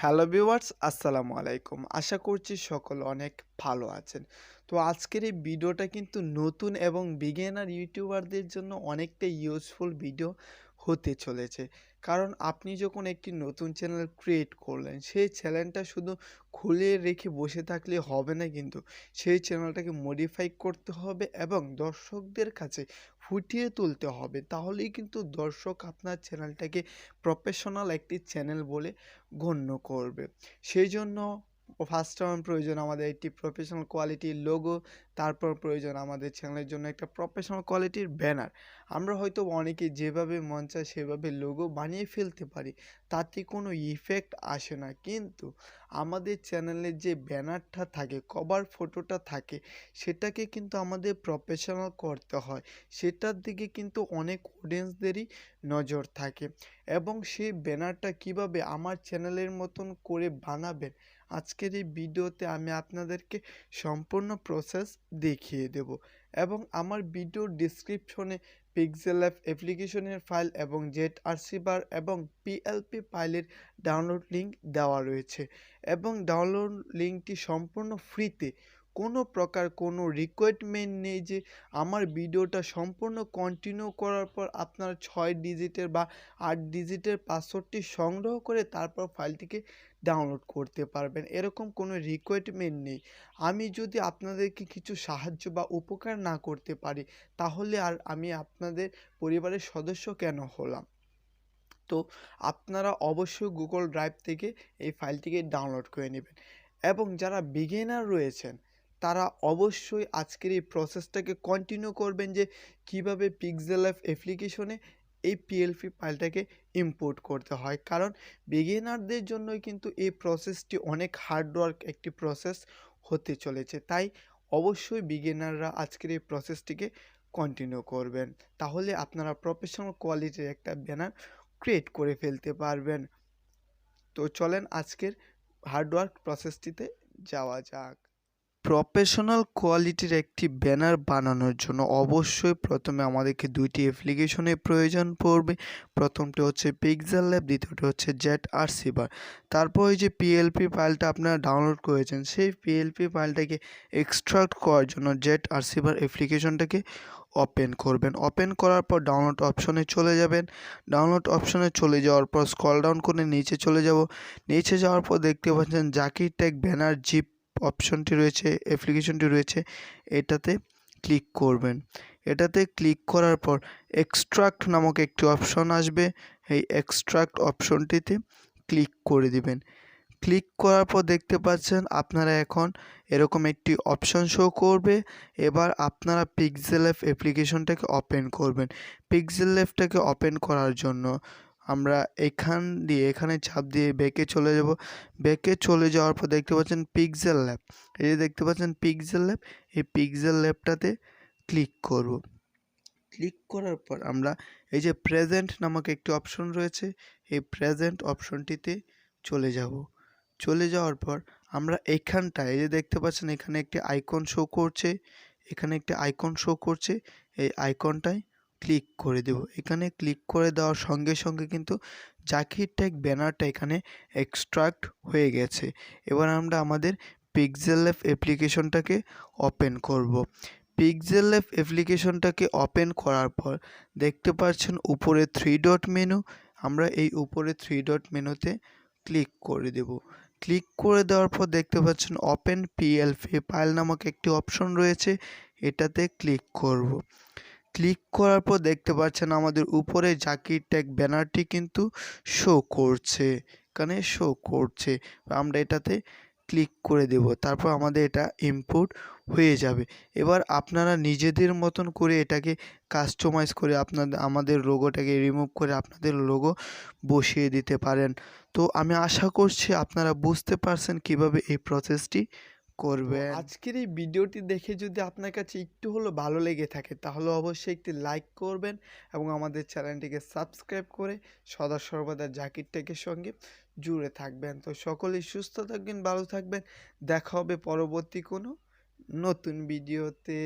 Hello viewers, আসসালামু আলাইকুম। আশা করছি সকলে অনেক ভালো আছেন। তো আজকের এই ভিডিওটা কিন্তু নতুন এবং বিগিনার ইউটিউবারদের জন্য অনেকটা ইউজফুল ভিডিও হতে চলেছে। কারণ আপনি যখন একটি নতুন চ্যানেল ক্রিয়েট করলেন, সেই চ্যানেলটা শুধু খুলে রেখে বসে থাকলে হবে না কিন্তু। সেই চ্যানেলটাকে মডিফাই করতে হবে এবং দর্শকদের কাছে ফুটিয়ে তুলতে হবে। তাহলেই কিন্তু দর্শক আপনার চ্যানেলটাকে প্রফেশনাল একটি চ্যানেল বলে গণ্য করবে। সেই জন্য ফার্স্ট প্রয়োজন আমাদের একটি প্রফেশনাল কোয়ালিটির লোগো, তারপর প্রয়োজন আমাদের চ্যানেলের জন্য একটা প্রফেশনাল কোয়ালিটির ব্যানার। আমরা হয়তো অনেকে যেভাবে মন চায় সেভাবে লোগো বানিয়ে ফেলতে পারি, তাতে কোনো ইফেক্ট আসে না। কিন্তু আমাদের চ্যানেলের যে ব্যানারটা থাকে, কভার ফটোটা থাকে, সেটাকে কিন্তু আমাদের প্রফেশনাল করতে হয়। সেটার দিকে কিন্তু অনেক অডিয়েন্সদেরই নজর থাকে এবং সেই ব্যানারটা কিভাবে আমার চ্যানেলের মতন করে বানাবেন, আজকের এই ভিডিওতে আমি আপনাদেরকে সম্পূর্ণ প্রসেস দেখিয়ে দেব এবং আমার ভিডিওর ডিসক্রিপশনে পিক্সেলল্যাব অ্যাপ্লিকেশনের ফাইল এবং জেটআরসি বার এবং পিএলপি ফাইলের ডাউনলোড লিঙ্ক দেওয়া রয়েছে এবং ডাউনলোড লিঙ্কটি সম্পূর্ণ ফ্রিতে। কোনো প্রকার কোনো রিকোয়ারমেন্ট নেই যে আমার ভিডিওটা সম্পূর্ণ কন্টিনিউ করার পর আপনার 6 ডিজিটের বা 8 ডিজিটের পাসওয়ার্ডটি সংগ্রহ করে তারপর ফাইলটিকে ডাউনলোড করতে পারবেন, এরকম কোনো রিকোয়ারমেন্ট নেই। আমি যদি আপনাদেরকে কিছু সাহায্য বা উপকার না করতে পারি, তাহলে আর আমি আপনাদের পরিবারের সদস্য কেন হলাম? তো আপনারা অবশ্যই গুগল ড্রাইভ থেকে এই ফাইলটিকে ডাউনলোড করে নেবেন এবং যারা বিগিনার রয়েছেন তারা অবশ্যই আজকের এই প্রসেসটাকে কন্টিনিউ করবেন যে কিভাবে পিক্সেলল্যাব অ্যাপ্লিকেশনে এই পিএলপি ফাইলটাকে ইম্পোর্ট করতে হয়। কারণ বিগিনারদের জন্যই কিন্তু এই প্রসেসটি অনেক হার্ডওয়ার্ক একটি প্রসেস হতে চলেছে। তাই অবশ্যই বিগিনাররা আজকের এই প্রসেসটিকে কন্টিনিউ করবেন, তাহলে আপনারা প্রফেশনাল কোয়ালিটির একটা ব্যানার ক্রিয়েট করে ফেলতে পারবেন। তো চলেন আজকের হার্ডওয়ার্ক প্রসেসটিতে যাওয়া যাক। প্রফেশনাল কোয়ালিটির একটি ব্যানার বানানোর জন্য অবশ্যই প্রথমে আমাদেরকে দুইটি অ্যাপ্লিকেশনের প্রয়োজন পড়বে। প্রথমটি হচ্ছে পিক্সেলল্যাব, দ্বিতীয়টি হচ্ছে জেটআরসি বার। তারপর ওই যে পিএলপি ফাইলটা আপনারা ডাউনলোড করেছেন, সেই পিএলপি ফাইলটাকে এক্সট্রাক্ট করার জন্য জেটআরসি বার অ্যাপ্লিকেশনটাকে ওপেন করবেন। ওপেন করার পর ডাউনলোড অপশনে চলে যাবেন। ডাউনলোড অপশনে চলে যাওয়ার পর স্ক্রল ডাউন করে নিচে চলে যাব। নিচে যাওয়ার পর দেখতে পাচ্ছেন জাকির ট্যাগ ব্যানার জিপ অপশনটি রয়েছে, অ্যাপ্লিকেশনটি রয়েছে, এটাতে ক্লিক করবেন। এটাতে ক্লিক করার পর এক্সট্রাক্ট নামক একটি অপশন আসবে, এই এক্সট্রাক্ট অপশনটিতে ক্লিক করে দিবেন। ক্লিক করার পর দেখতে পাচ্ছেন আপনারা এখন এরকম একটি অপশন শো করবে। এবার আপনারা পিক্সেলল্যাব অ্যাপ্লিকেশনটাকে ওপেন করবেন। পিক্সেলল্যাবটাকে ওপেন করার জন্য আমরা এখানে চাপ দিয়ে ব্যাকে চলে যাব। ব্যাকে চলে যাওয়ার পর দেখতে পাচ্ছেন পিক্সেলল্যাব, এই যে দেখতে পাচ্ছেন পিক্সেলল্যাব, এই পিক্সেলল্যাবটাতে ক্লিক করব। ক্লিক করার পর আমরা এই যে প্রেজেন্ট নামক একটি অপশন রয়েছে, এই প্রেজেন্ট অপশনটিতে চলে যাব। চলে যাওয়ার পর আমরা এইখানটায় এই যে দেখতে পাচ্ছেন এখানে একটি আইকন শো করছে, এখানে একটি আইকন শো করছে, এই আইকনটায় ক্লিক করে দেব। এখানে ক্লিক করে দেওয়ার সঙ্গে সঙ্গে কিন্তু জাকির ট্যাগ ব্যানারটা এখানে এক্সট্রাক্ট হয়ে গেছে। এবার আমরা আমাদের পিক্সেলল্যাব অ্যাপ্লিকেশনটাকে ওপেন করব। পিক্সেলল্যাব অ্যাপ্লিকেশনটাকে ওপেন করার পর দেখতে পাচ্ছেন উপরে 3 ডট মেনু, আমরা এই উপরে 3 ডট মেনুতে ক্লিক করে দেব। ক্লিক করে দেওয়ার পর দেখতে পাচ্ছেন ওপেন পিএলপি ফাইল নামক একটি অপশন রয়েছে, এটাতে ক্লিক করব। ক্লিক করার পর দেখতে পাচ্ছেন আমাদের উপরে জাকির ট্যাগ ব্যানারটি কিন্তু শো করছে, এখানে শো করছে। আমরা এটাতে ক্লিক করে দেব, তারপর আমাদের এটা ইম্পোর্ট হয়ে যাবে। এবার আপনারা নিজেদের মতন করে এটাকে কাস্টমাইজ করে আমাদের লোগোটাকে রিমুভ করে আপনাদের লোগো বসিয়ে দিতে পারেন। তো আমি আশা করছি আপনারা বুঝতে পারছেন কিভাবে এই প্রসেসটি করবেন। আজকের এই ভিডিওটি দেখে যদি আপনার কাছে একটু হলেও ভালো লেগে থাকে, তাহলে অবশ্যই একটি লাইক করবেন এবং আমাদের চ্যানেলটিকে সাবস্ক্রাইব করে সদা সর্বদা জাকির টেকের সঙ্গে জুড়ে থাকবেন। তো সকলেই সুস্থ থাকবেন, ভালো থাকবেন। দেখা হবে পরবর্তী কোনো নতুন ভিডিওতে।